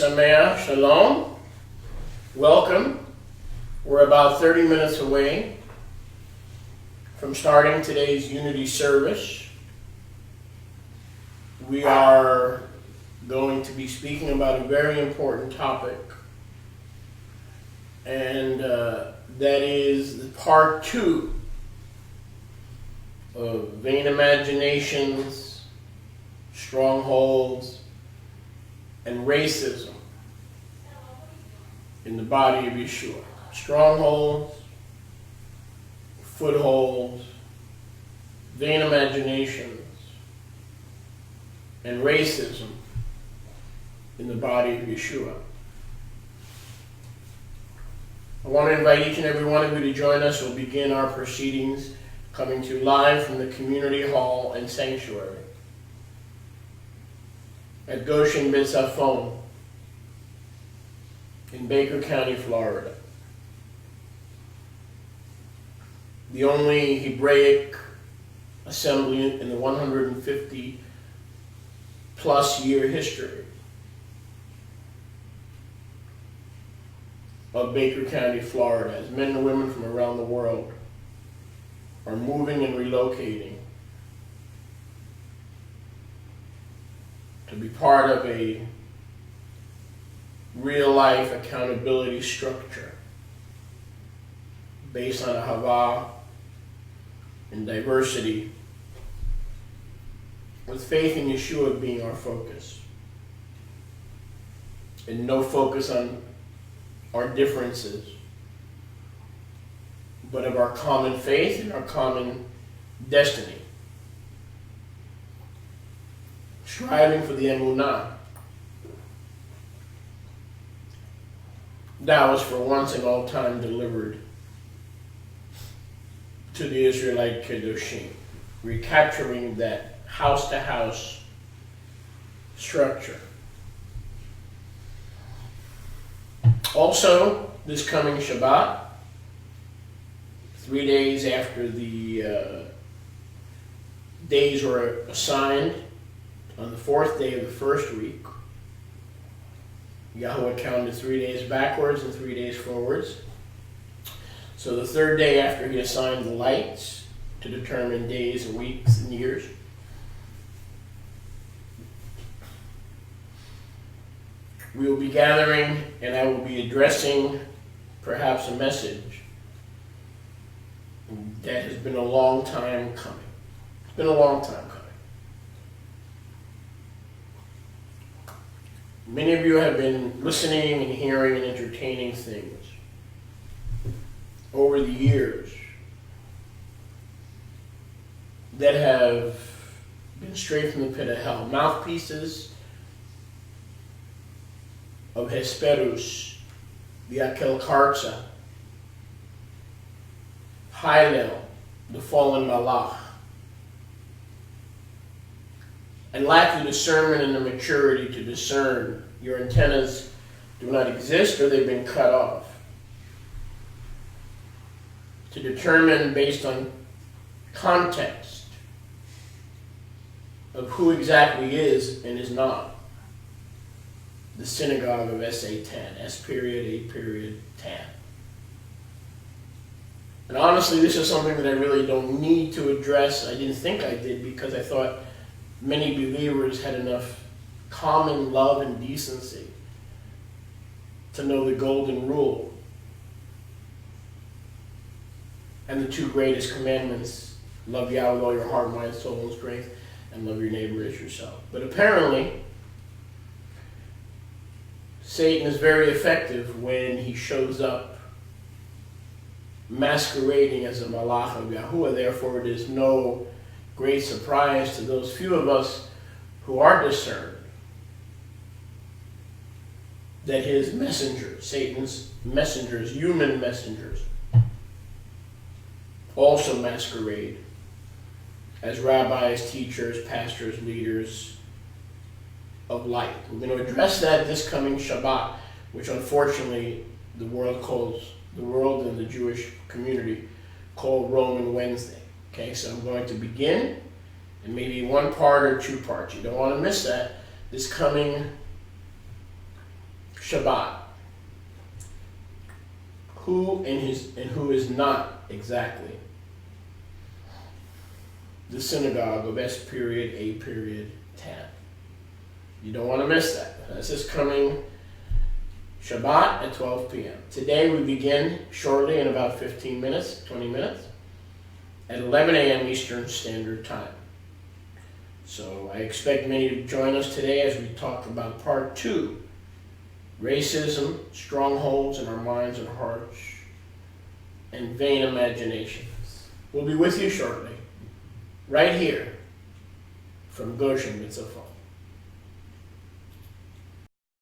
Sameach, Shalom. Welcome. We're about 30 minutes away from starting today's Unity service. We are going to be speaking about a very important topic, and that is part 2 of vain imaginations, strongholds, and racism in the body of Yeshua. Strongholds, footholds, vain imaginations, and racism in the body of Yeshua. I want to invite each and every one of you to join us. We'll begin our proceedings coming to you live from the community hall and sanctuary at Goshen B'Tzafon in Baker County, Florida. The only Hebraic assembly in the 150 plus year history of Baker County, Florida, as men and women from around the world are moving and relocating to be part of a real-life accountability structure based on Ahava and diversity, with faith in Yeshua being our focus, and no focus on our differences, but of our common faith and our common destiny. Striving for the Emunah. That was for once and all time delivered to the Israelite Kedoshim, recapturing that house-to-house structure. Also, this coming Shabbat, 3 days after the days were assigned, on the 4th day of the first week, Yahweh counted 3 days backwards and 3 days forwards. So the 3rd day after he assigned the lights to determine days and weeks and years, we will be gathering, and I will be addressing perhaps a message that has been a long time coming. It's been a long time coming. Many of you have been listening and hearing and entertaining things over the years that have been straight from the pit of hell. Mouthpieces of Hesperus, the Akel Karza, Hillel, the fallen Malach, and lack the discernment and the maturity to discern. Your antennas do not exist, or they've been cut off. To determine based on context of who exactly is and is not the synagogue of Satan, S period, A period, Tan. And honestly, this is something that I really don't need to address. I didn't think I did, because I thought many believers had enough common love and decency to know the golden rule and the 2 greatest commandments: love Yahweh with all your heart, mind, soul, and strength, and love your neighbor as yourself. But apparently, Satan is very effective when he shows up masquerading as a Malach of Yahuwah. Therefore, it is no great surprise to those few of us who are discerned that his messengers, Satan's messengers, human messengers, also masquerade as rabbis, teachers, pastors, leaders of light. We're going to address that this coming Shabbat, which unfortunately the world and the Jewish community call Roman Wednesday. Okay, so I'm going to begin in maybe 1 part or 2 parts. You don't want to miss that. This coming Shabbat. Who and who is not exactly the synagogue of S period, A period, 10. You don't want to miss that. This is coming Shabbat at 12 p.m. Today we begin shortly in about 15 minutes, 20 minutes, at 11 a.m. Eastern Standard Time. So I expect many to join us today as we talk about part 2, racism, strongholds in our minds and hearts, and vain imaginations. We'll be with you shortly, right here from Goshen Mitzvah.